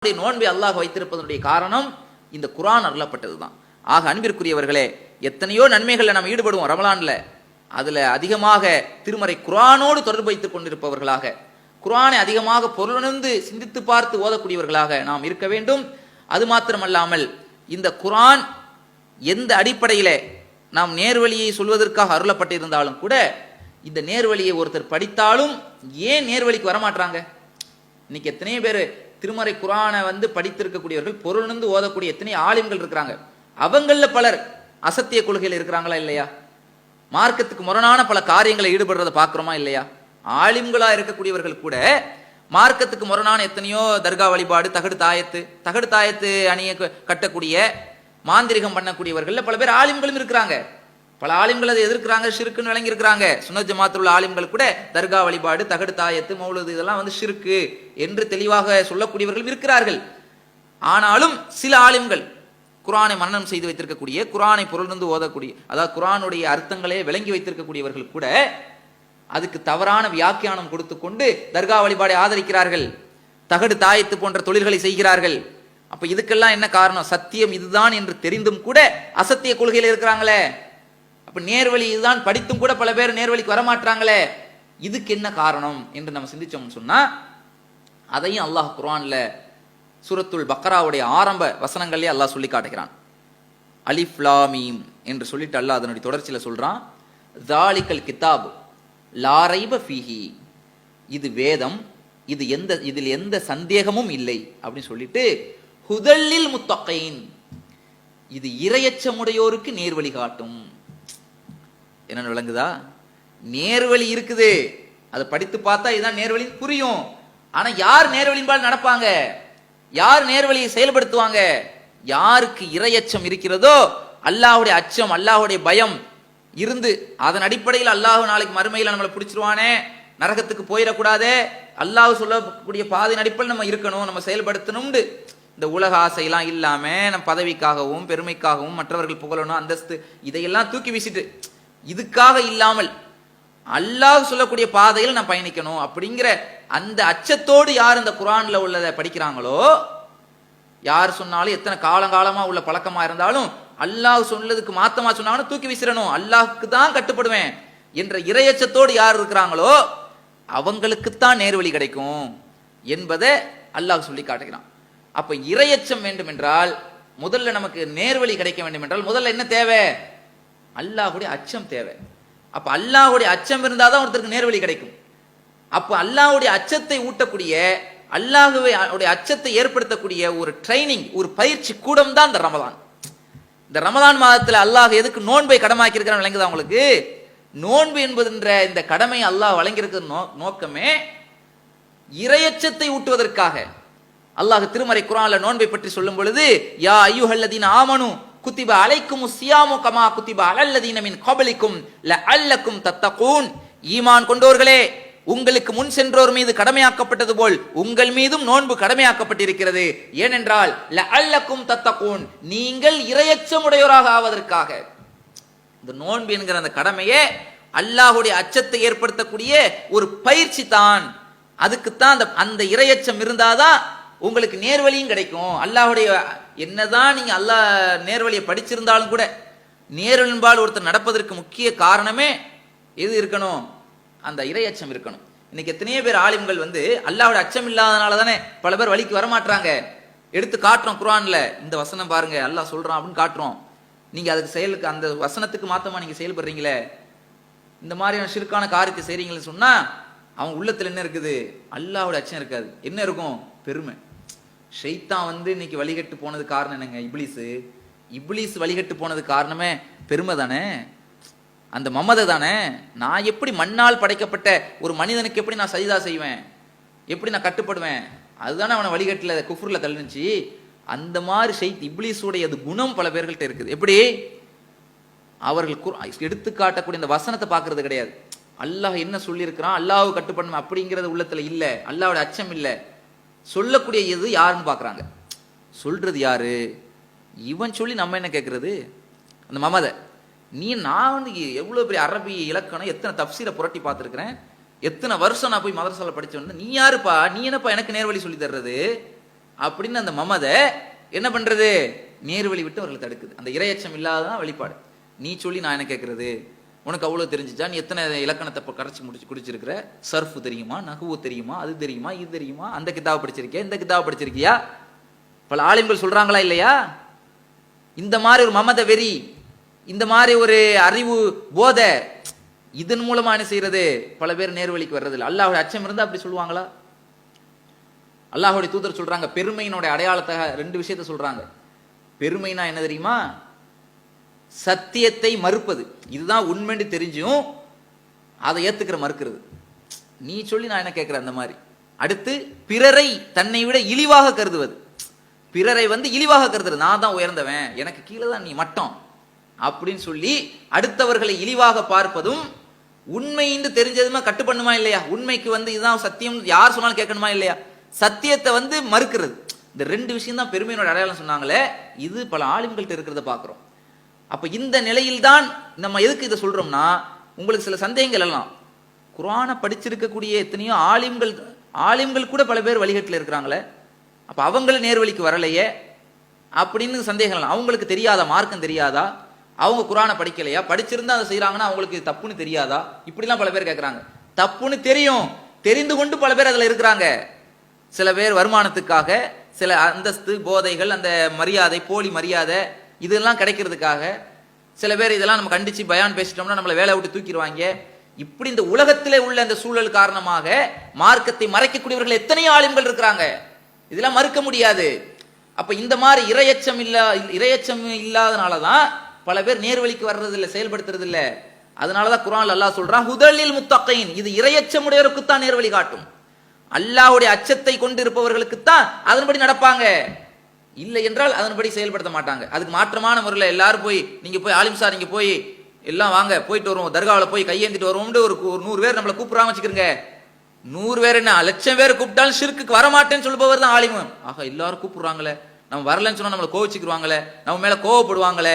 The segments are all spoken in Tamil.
நோன்பை அல்லாஹ் வைத்திருப்பதனுடைய காரணம் இந்த குர்ஆன் அருளப்பட்டதுதான். ஆக அன்பிற்குரியவர்களே, எத்தனையோ நன்மைகளில் நாம் ஈடுபடுவோம் ரமலான்ல. அதுல அதிகமாக திருமறை குர்ஆனோடு தொடர்பு வைத்துக் கொண்டிருப்பவர்களாக, குர்ஆனை அதிகமாக பொருளுணர்ந்து சிந்தித்து பார்த்து ஓதக்கூடியவர்களாக நாம் இருக்க வேண்டும். அது மாத்திரமல்லாமல் இந்த குர்ஆன் எந்த அடிப்படையில நாம் நேர்வழியை சொல்வதற்காக அருளப்பட்டிருந்தாலும் கூட, இந்த நேர்வழியை ஒருத்தர் படித்தாலும் ஏன் நேர்வழிக்கு வரமாட்டாங்க? இன்னைக்கு எத்தனை பேர் திருமறை குர்ஆனை படித்திருக்கக்கூடியவர்கள், பொருளுணர்ந்து ஓதக்கூடிய எத்தனை ஆலிம்கள் இருக்கிறாங்க. அவங்கள பலர் அசத்திய கொள்கையில் இருக்கிறாங்களா இல்லையா? மார்க்கத்துக்கு முரணான பல காரியங்களை ஈடுபடுறதை பார்க்கிறோமா இல்லையா? ஆலிம்களா இருக்கக்கூடியவர்கள் கூட மார்க்கத்துக்கு முரணான எத்தனையோ தர்கா வழிபாடு, தகடு தாயத்து அணியை கட்டக்கூடிய, மாந்திரிகம் பண்ணக்கூடியவர்கள் பல பேர் ஆலிம்களும் இருக்கிறாங்க. பல ஆலிம்கள் அதை எதிர்க்கிறாங்க, ஷிர்க்குன்னு விளங்கி இருக்கிறாங்க. சுன்னத் ஜமாத்தில் உள்ள ஆலிம்கள் கூட தர்கா வழிபாடு, தகடு தாயத்து, மௌலூது இதெல்லாம் ஷிர்க்கு என்று தெளிவாக சொல்லக்கூடியவர்கள் இருக்கிறார்கள். ஆனாலும் சில ஆலிம்கள் குர்ஆனை மனனம் செய்து வைத்திருக்கக்கூடிய, குர்ஆனை பொருள்ந்து ஓதக்கூடிய, அதாவது குர்ஆனுடைய அர்த்தங்களே விளங்கி வைத்திருக்கக்கூடியவர்கள் கூட அதுக்கு தவறான வியாக்கியானம் கொடுத்து கொண்டு தர்கா வழிபாடை ஆதரிக்கிறார்கள், தகடு தாயத்து போன்ற தொழில்களை செய்கிறார்கள். அப்ப இதுக்கெல்லாம் என்ன காரணம்? சத்தியம் இதுதான் என்று தெரிந்தும் கூட அசத்திய கொள்கையில் இருக்கிறாங்களே. அப்ப நேர்வழி இதுதான் படித்தும் கூட பல பேர் நேர்வழிக்கு வரமாட்டாங்களே. இதுக்கு என்ன காரணம் என்று நம்ம சிந்திச்சோம்னு சொன்னா, அதையும் அல்லாஹ் குர்ஆன்ல சூரத்துல் பக்ராவுடைய ஆரம்ப வசனங்களே அல்லாஹ் சொல்லி காட்டுகிறான். அலிஃப் லாம் மீம் என்று சொல்லிட்டு அல்லாஹ் அதனுடைய தொடர்ச்சியில சொல்றான், ஸாலிகல் கிதாப் லா ரைப ஃபீஹி, இது வேதம், இதில் எந்த சந்தேகமும் இல்லை அப்படின்னு சொல்லிட்டு, ஹுதல்லில் முத்தகீன், இது இறையச்சமுடையோருக்கு நேர்வழி காட்டும். என்ன விளங்குதா? நேர்வழி இருக்குது, அதை படித்து பார்த்தா இதுதான் நேர்வழி புரியும். ஆனா யார் நேர்வழின்பால் நடப்பாங்க? யார் நேர்வழியை செயல்படுத்துவாங்க? யாருக்கு இறையச்சம் இருக்கிறதோ, அல்லாஹ்வுடைய அச்சம், அல்லாஹ்வுடைய பயம் இருந்து, அதன் அடிப்படையில் அல்லாஹ் நாளைக்கு மறுமையில் நம்மளை பிடிச்சிருவானே, நரகத்துக்கு போயிடக்கூடாதே, அல்லாஹ் சொல்லக்கூடிய பாதையின் அடிப்படையில் நம்ம இருக்கணும், நம்ம செயல்படுத்தணும்னு இந்த உலக ஆசையெல்லாம் இல்லாம, நம்ம பதவிக்காகவும் பெருமைக்காகவும் மற்றவர்கள் புகழணும், அந்தஸ்து இதையெல்லாம் தூக்கி வீசிட்டு, இதுக்காக இல்லாமல் அல்லாஹ் சொல்லக்கூடிய பாதையில் நான் பயணிக்கணும் அப்படிங்கிற அந்த அச்சத்தோடு யார் இந்த குர்ஆன்ல உள்ளதை படிக்கிறாங்களோ, யார் சொன்னாலும் எத்தனை காலங்காலமா உள்ள பழக்கமா இருந்தாலும் அல்லாஹ் சொன்னதுக்கு மாத்தமா சொன்னாலும் தூக்கி வீசிடணும், அல்லாஹ்க்கு தான் கட்டுப்படுவேன் என்ற இறையச்சத்தோடு யார் இருக்கிறாங்களோ அவங்களுக்குத்தான் நேர்வழி கிடைக்கும் என்பதை அல்லாஹ் சொல்லி காட்டுகிறான். அப்ப இறையச்சம் வேண்டும் என்றால், முதல்ல நமக்கு நேர்வழி கிடைக்க வேண்டும் என்றால் முதல்ல என்ன தேவை? அல்லாஹ்வுடைய அச்சம் தேவை. அப்ப அல்லாஹ்வுடைய அச்சம் இருந்தாதான் ஒருத்தருக்கு நேர்வழி கிடைக்கும். அப்ப அல்லாஹ்வுடைய அச்சத்தை ஊட்டக்கூடிய, அல்லாஹ்வுடைய அச்சத்தை ஏற்படுத்தக்கூடிய ஒரு ட்ரைனிங், ஒரு பயிற்சி கூடம் தான் இந்த ரமலான். இந்த ரமலான் மாதத்துல அல்லாஹ் எதுக்கு நோன்பை கடமாக்கி இருக்கிறான் விளங்குதா உங்களுக்கு? நோன்பு என்பதுன்ற இந்த கடமை அல்லாஹ் வழங்கியிருக்கிற நோக்கமே இறையச்சத்தை ஊட்டுவதற்காக. அல்லாஹ் திருமறை குர்ஆன்ல நோன்பை பற்றி சொல்லும் பொழுது, யா அய்யுஹல்லதீன ஆமனு குத்திப அலைக்குமுஸ் ஸியாமு கமா குத்திப அலல்லதீன மின் கப்லிக்கும் லஅல்லக்கும் தத்தகூன், ஈமான் கொண்டோர்களே, உங்களுக்கு முன் சென்றோர் மீது கடமையாக்கப்பட்டது போல் உங்கள் மீதும் நோன்பு கடமையாக்கப்பட்டிருக்கிறது. ஏனென்றால் லஅல்லக்கும் தத்தகூன், நீங்கள் இறையச்சமுடையோராக ஆவதற்காக. இந்த நோன்பு என்கிற அந்த கடமையே அல்லாஹ்வுடைய அச்சத்தை ஏற்படுத்தக்கூடிய ஒரு பயிற்சி தான். அதுக்குத்தான் அந்த இறையச்சம் இருந்தாதான் உங்களுக்கு நேர்வழியும் கிடைக்கும். அல்லாஹ்வுடைய என்னதான் நீங்க அல்லாஹ் நேர்வழியை படிச்சிருந்தாலும் கூட, நேர்வழின்பால் ஒருத்தர் நடப்பதற்கு முக்கிய காரணமே எது இருக்கணும்? அந்த இறையச்சம் இருக்கணும். இன்னைக்கு எத்தனையோ பேர் ஆலிம்கள் அல்லாஹ்வுடைய அச்சம் இல்லாதனால தானே பல பேர் வழிக்கு வரமாட்டாங்க. எடுத்து காட்டுறோம் குர்ஆன்ல, இந்த வசனம் பாருங்க அல்லாஹ் சொல்றான் அப்படின்னு காட்டுறோம். நீங்க அதுக்கு செயலுக்கு, அந்த வசனத்துக்கு மாத்தமா நீங்க செயல்படுறீங்களே, இந்த மாதிரியான ஷிர்கான காரியத்தை செய்றீங்கன்னு சொன்னா அவங்க உள்ளத்துல என்ன இருக்குது? அல்லாஹ்வுடைய அச்சம் இருக்காது. என்ன இருக்கும்? பெருமை. ஷைத்தான் இன்னைக்கு வழிகட்டு போனது காரணம் என்னங்க? இப்லீஸ் வழிகட்டு போனது காரணமே பெருமை தானே, அந்த மமதை தானே. நான் எப்படி மண்ணால் படைக்கப்பட்ட ஒரு மனிதனுக்கு எப்படி நான் சஜிதா செய்வேன், எப்படி நான் கட்டுப்படுவேன்? அதுதானே அவனை வழிகட்டுல குஃப்ர்ல தள்ளுனுச்சு. அந்த மாதிரி இப்லீஸுடைய குணம் பல பேர்கள்ட்ட இருக்குது. எப்படி? அவர்கள் எடுத்து காட்டக்கூடிய இந்த வசனத்தை பார்க்கறது கிடையாது. அல்லாஹ் என்ன சொல்லி இருக்கிறான், அல்லாஹ் கட்டுப்படணும் அப்படிங்கிறது உள்ளத்துல இல்ல, அல்லாஹ்வோட அச்சம் இல்ல. சொல்லக்கூடிய எது யாருன்னு பாக்குறாங்க. சொல்றது யாரு? இவன் சொல்லி நம்ம என்ன கேட்கறது? அந்த மமதை. நான் எவ்வளவு பெரிய அரபி இலக்கணம், எத்தனை தப்சீரை புரட்டி பார்த்துருக்கிறேன், எத்தனை வருஷம் நான் போய் மதரசால படிச்சேன், நீ யாருப்பா, நீ என்னப்பா எனக்கு நேர்வழி சொல்லி தர்றது? அப்படின்னு அந்த மமதை என்ன பண்றது, நேர்வழி விட்டு அவர்களை தடுக்குது. அந்த இரையச்சம் இல்லாததான் வெளிப்பாடு. நீ சொல்லி நான் என்ன கேட்கறது, உனக்கு அவ்வளோ தெரிஞ்சிச்சா, நீ எத்தனை இலக்கணத்தை கரைச்சி குடிச்சிருக்கிற, சர்ஃபு தெரியுமா, நகுவு தெரியுமா, அது தெரியுமா, இது தெரியுமா, அந்த கிதாபை படிச்சிருக்கியா, இந்த கிதாபை படிச்சிருக்கியா? பல ஆலிம்கள் சொல்றாங்களா இல்லையா? இந்த மாதிரி ஒரு மமத வெறி, இந்த மாதிரி ஒரு அறிவு போதை, இதன் மூலமா என்ன செய்யறது, பல பேர் நேர்வழிக்கு வர்றது இல்லை. அல்லாஹ்வுடைய அச்சம் இருந்தா அப்படி சொல்லுவாங்களா? அல்லாஹ்வுடைய தூதர் சொல்றாங்க, பெருமையினுடைய அடையாளத்தை 2 விஷயத்தை சொல்றாங்க. பெருமைனா என்ன தெரியுமா? சத்தியத்தை மறுப்பது, இதுதான் உண்மைன்னு தெரிஞ்சும் அதை ஏத்துக்கிற மறுக்கிறது. நீ சொல்லி நான் என்ன கேட்கிறேன் அந்த மாதிரி. அடுத்து பிறரை தன்னை விட இழிவாக கருதுவது, பிறரை இழிவாக கருதுறது, நான் தான் உயர்ந்தவன், எனக்கு கீழே தான் நீ மட்டம் அப்படின்னு சொல்லி அடுத்தவர்களை இழிவாக பார்ப்பதும், உண்மைன்னு தெரிஞ்சதுமா கட்டு பண்ணுமா இல்லையா? உண்மைக்கு இதுதான் சத்தியம் யார் சொன்னாலும் கேட்கணுமா இல்லையா? சத்தியத்தை மறுக்கிறது. இந்த 2 விஷயம் தான் பெருமையினோட அடையாளம் சொன்னாங்களே, இது பல ஆலிம்கள்ட்ட இருக்கிறத பார்க்கிறோம். அப்ப இந்த நிலையில்தான் நம்ம எதுக்கு இதை சொல்றோம்னா, உங்களுக்கு சில சந்தேகங்கள் எல்லாம், குர்ஆனை படிச்சிருக்கக்கூடிய எத்தனையோ ஆலிம்கள் கூட பல பேர் வழிகட்டில் இருக்கிறாங்களே, அப்ப அவங்கள நேர்வழிக்கு வரலையே அப்படின்னு சந்தேகம். அவங்களுக்கு தெரியாதா, மார்க்கம் தெரியாதா, அவங்க குர்ஆனை படிக்கலையா, படிச்சிருந்தா அதை செய்யறாங்கன்னா அவங்களுக்கு தப்புன்னு தெரியாதா, இப்படிலாம் பல பேர் கேட்கறாங்க. தப்புன்னு தெரியும், தெரிந்து கொண்டு பல பேர் அதுல இருக்கிறாங்க. சில பேர் வருமானத்துக்காக, சில அந்தஸ்து போதைகள், அந்த மரியாதை, போலி மரியாதை, இதெல்லாம் கிடைக்கிறதுக்காக, சில பேர் இதெல்லாம் நம்ம கண்டிச்சு பயான் பேசிட்டோம்னா நம்மளை வேலை விட்டு தூக்கிடுவாங்க. இப்படி இந்த உலகத்திலே உள்ள அந்த சூழல் காரணமாக மார்க்கத்தை மறைக்கக்கூடியவர்கள் எத்தனையோ ஆலிம்கள் இருக்கிறாங்க, இதெல்லாம் மறுக்க முடியாது. அப்ப இந்த மாதிரி இரையச்சம் இல்லாதனாலதான் பல பேர் நேர்வழிக்கு வர்றது இல்லை, செயல்படுத்துறது இல்லை. அதனாலதான் குர்ஆன்ல அல்லாஹ் சொல்றான், ஹுதலில் முத்தகீன், இது இரையச்சமுடையவருக்கு தான் நேர்வழி காட்டும். அல்லாஹ்வுடைய அச்சத்தை கொண்டு இருப்பவர்களுக்குத்தான் அதன்படி நடப்பாங்க, இல்லை என்றால் அதன்படி செயல்படுத்த மாட்டாங்க. அதுக்கு மாற்றமான முறையில் எல்லாரும் போய், நீங்க போய் ஆலிம் சார் நீங்க போய் எல்லாம் வாங்க போயிட்டு வருவோம், தர்காவில் போய் கையேந்திட்டு வருவோம்னு ஒரு 100 பேர் நம்மளை கூப்பிடுறாங்க வச்சுக்கிறங்க. 100 பேர் என்ன 1,00,000 பேர் கூப்பிட்டாலும் ஷிர்க்குக்கு வரமாட்டேன்னு சொல்லுபவர் தான் ஆலிம். ஆக எல்லாரும் கூப்பிடுறாங்களே, நம்ம வரலன்னு சொன்னா நம்மளை கோவிச்சுக்குருவாங்களே, நம்ம மேல கோவப்படுவாங்களே,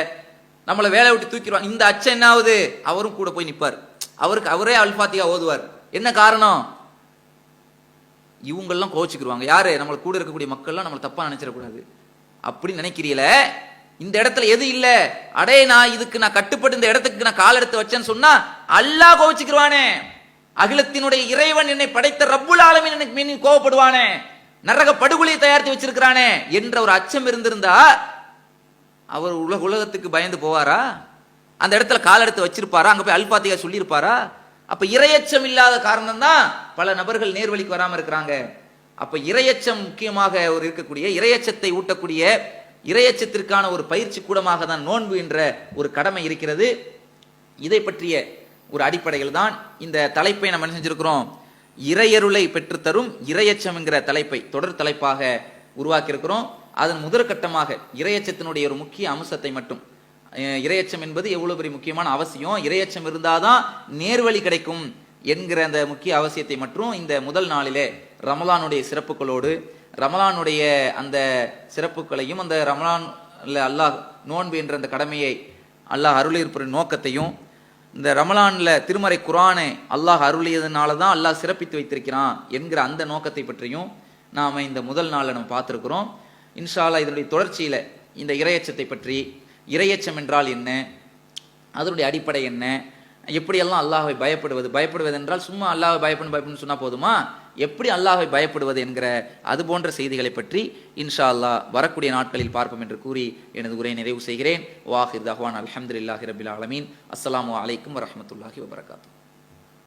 நம்மளை வேலை விட்டு தூக்கிடுவாங்க. இந்த அச்சம் என்ன ஆகுது, அவரும் கூட போய் நிற்பார், அவரே அல்பாத்தியா ஓதுவார். என்ன காரணம்? இவங்கெல்லாம் கோவிச்சுக்குருவாங்க. யாரு? நம்மளை கூட இருக்கக்கூடிய மக்கள்லாம் நம்மளை தப்பா நினைச்சிடக்கூடாது அப்படி நினைக்கிறீல. இந்த இடத்துல எது இல்ல, அடே நான் இதுக்கு நான் கட்டுப்பட்டு இந்த இடத்துக்கு நான் கால் எடுத்து வச்சேன்னு சொன்னா அல்லாஹ் கோவிச்சுக்குருவானே, அகிலத்தினுடைய இறைவன் என்னை படைத்த ரப்புல் ஆலமீன் எனக்கு மீன் கோவப்படுவானே, நரக படுகொலையை தயாரித்து வச்சிருக்கிறானே என்ற ஒரு அச்சம் இருந்திருந்தா அவர் உலகத்துக்கு பயந்து போவாரா? அந்த இடத்துல கால் எடுத்து வச்சிருப்பாரா? அங்க போய் அல்பாத்தியா சொல்லியிருப்பாரா? அப்ப இரையச்சம் இல்லாத காரணம் தான் பல நபர்கள் நேர்வழிக்கு வராம இருக்கிறாங்க. அப்ப இரையச்சம் முக்கியமாக ஒரு இருக்கக்கூடிய, இரையச்சத்தை ஊட்டக்கூடிய, இரையச்சத்திற்கான ஒரு பயிற்சி கூடமாக தான் நோன்பு என்ற ஒரு கடமை இருக்கிறது. இதை பற்றிய ஒரு அடிப்படையில் தான் இந்த தலைப்பை நம்ம என்ன செஞ்சிருக்கிறோம், இறையருளை பெற்றுத்தரும் இரையச்சம் என்கிற தலைப்பை தொடர் தலைப்பாக உருவாக்கி இருக்கிறோம். அதன் முதற்கட்டமாக இரையச்சத்தினுடைய ஒரு முக்கிய அம்சத்தை மட்டும், இரையச்சம் என்பது எவ்வளவு பெரிய முக்கியமான அவசியம், இரையச்சம் இருந்தாதான் நேர்வழி கிடைக்கும் என்கிற அந்த முக்கிய அவசியத்தை மற்றும் இந்த முதல் நாளிலே ரமலானுடைய சிறப்புகளோடு, ரமலானுடைய அந்த சிறப்புகளையும், அந்த ரமலான்ல அல்லாஹ் நோன்பு என்ற அந்த கடமையை அல்லாஹ் அருளியிருக்கிற நோக்கத்தையும், இந்த ரமலான்ல திருமறை குர்ஆனை அல்லாஹ் அருளியதுனால தான் அல்லாஹ் சிறப்பித்து வைத்திருக்கிறான் என்கிற அந்த நோக்கத்தை பற்றியும் நாம இந்த முதல் நாளில் நம்ம பார்த்துருக்கிறோம். இன்ஷா அல்லாஹ் இதனுடைய தொடர்ச்சியில இந்த இரையச்சத்தை பற்றி, இரையச்சம் என்றால் என்ன, அதனுடைய அடிப்படை என்ன, எப்படியெல்லாம் அல்லாஹ்வை பயப்படுவது என்றால் சும்மா அல்லாஹ்வை பயப்படணும்னு சொன்னா போதுமா, எப்படி அல்லாஹ்வை பயப்படுவது என்கிற அது போன்ற செய்திகளை பற்றி இன்ஷா அல்லாஹ் வரக்கூடிய நாட்களில் பார்ப்போம் என்று கூறி எனது உரையை நிறைவு செய்கிறேன். வாஹிர் தஹ்வான் அல்ஹம்துலில்லாஹி ரப்பில் ஆலமீன். அஸ்ஸலாமு அலைக்கும் வரஹ்மத்துல்லாஹி வபரகாத்துஹு.